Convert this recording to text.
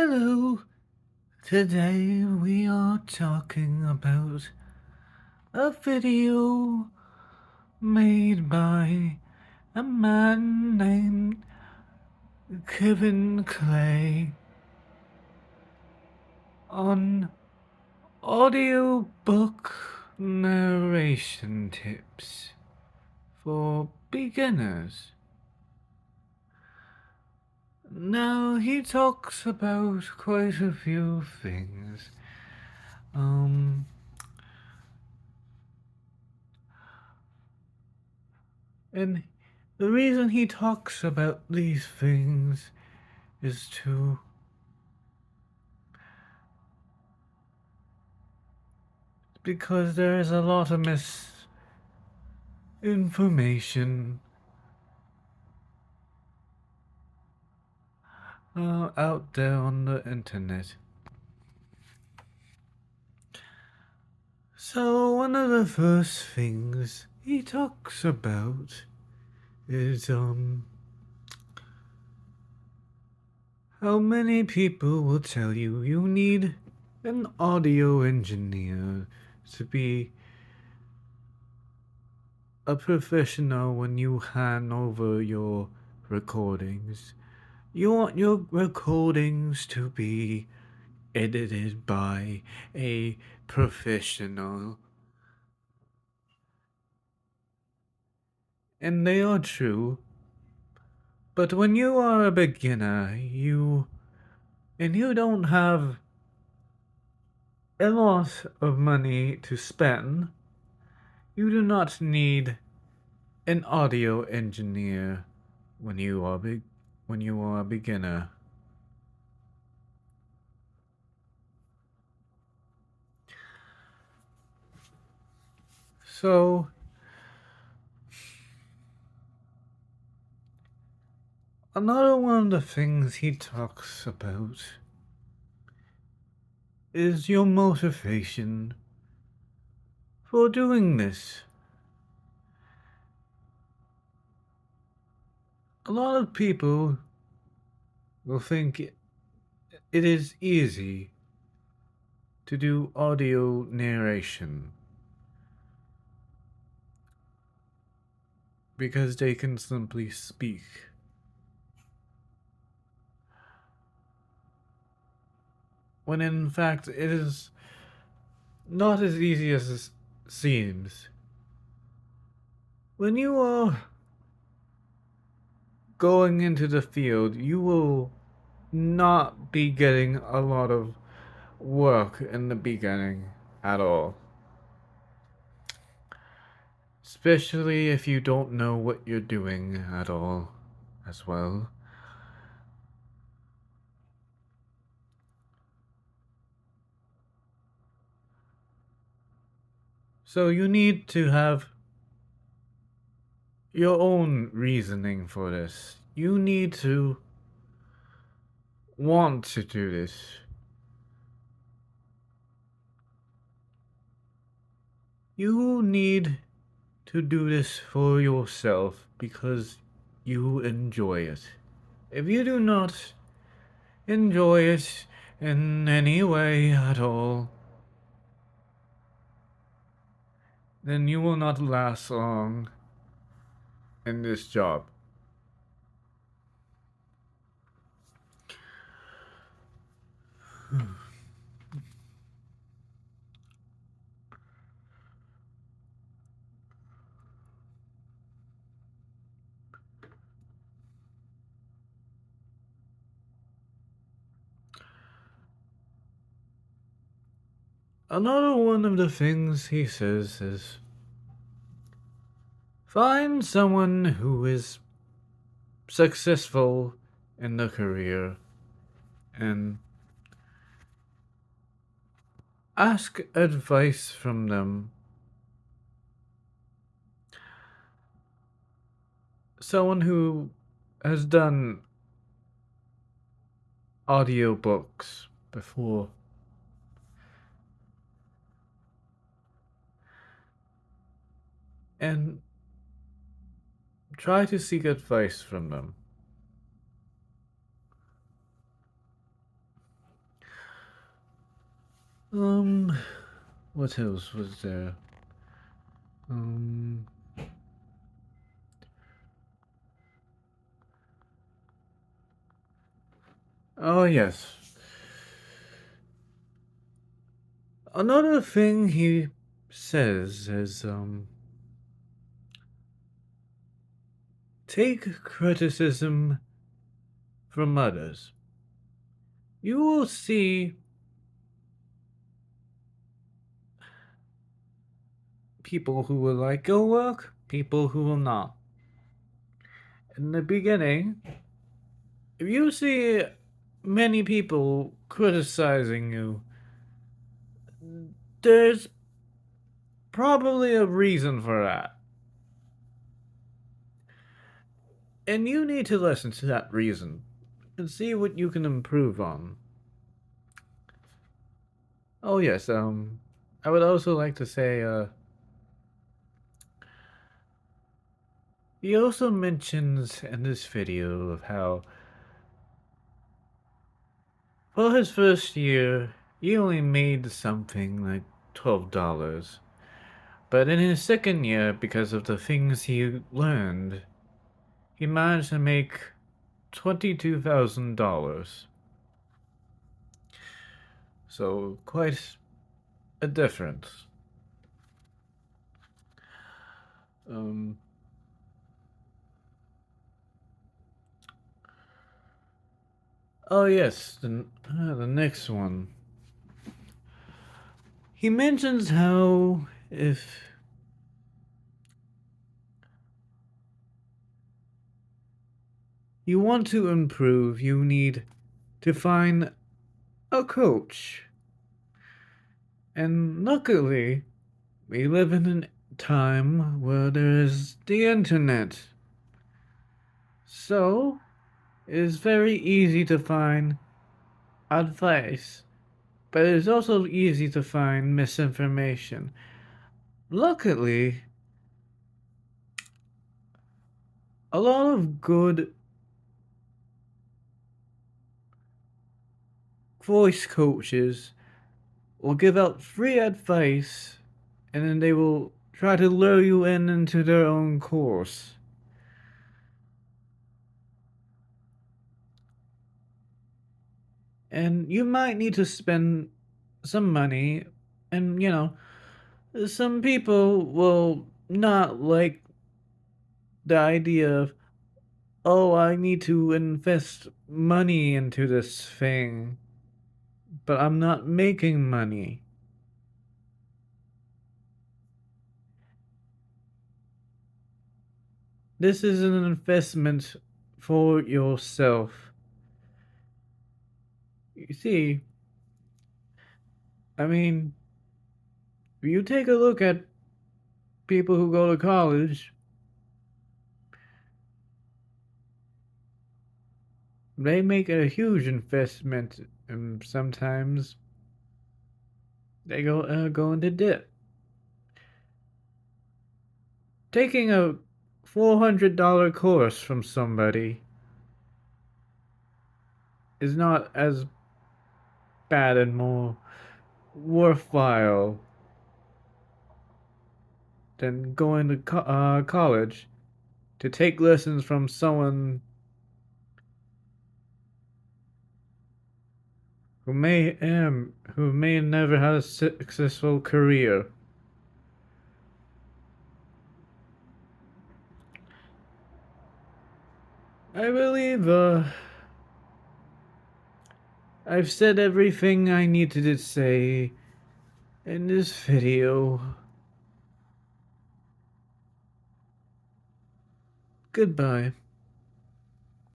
Hello, today we are talking about a video made by a man named Kevin Clay on audiobook narration tips for beginners. Now, he talks about quite a few things. And the reason he talks about these things is because there is a lot of misinformation out there on the internet. So one of the first things he talks about is how many people will tell you need an audio engineer to be a professional when you hand over your recordings. You want your recordings to be edited by a professional. And they are true. But when you are a beginner, you don't have a lot of money to spend, you do not need an audio engineer when you are a beginner. So another one of the things he talks about is your motivation for doing this. A lot of people will think it is easy to do audio narration because they can simply speak. When in fact it is not as easy as it seems. When you are going into the field, you will not be getting a lot of work in the beginning at all. Especially if you don't know what you're doing at all as well. So you need to have your own reasoning for this. You need to want to do this. You need to do this for yourself because you enjoy it. If you do not enjoy it in any way at all, then you will not last long in this job. Another one of the things he says is find someone who is successful in the career and ask advice from them. Someone who has done audiobooks before. And try to seek advice from them. Um, what else was there? Um, oh yes. Another thing he says is, take criticism from others. You will see people who will like your work, people who will not. In the beginning, if you see many people criticizing you, there's probably a reason for that. And you need to listen to that reason and see what you can improve on. Oh yes, I would also like to say, he also mentions in this video of how for his first year he only made something like $12. But in his second year, because of the things he learned, he managed to make $22,000. So quite a difference. Um, oh yes, the next one. He mentions how if you want to improve, you need to find a coach. And luckily, we live in a time where there is the internet. So, it is very easy to find advice, but it is also easy to find misinformation. Luckily, a lot of good voice coaches will give out free advice and then they will try to lure you in into their own course. And you might need to spend some money, and some people will not like the idea of, oh, I need to invest money into this thing, but I'm not making money. This is an investment for yourself. You see, I mean, if you take a look at people who go to college, they make a huge investment, and sometimes they go into debt. Taking a $400 course from somebody is not as bad and more worthwhile than going to college to take lessons from someone who may never have a successful career. I believe I've said everything I needed to say in this video. Goodbye.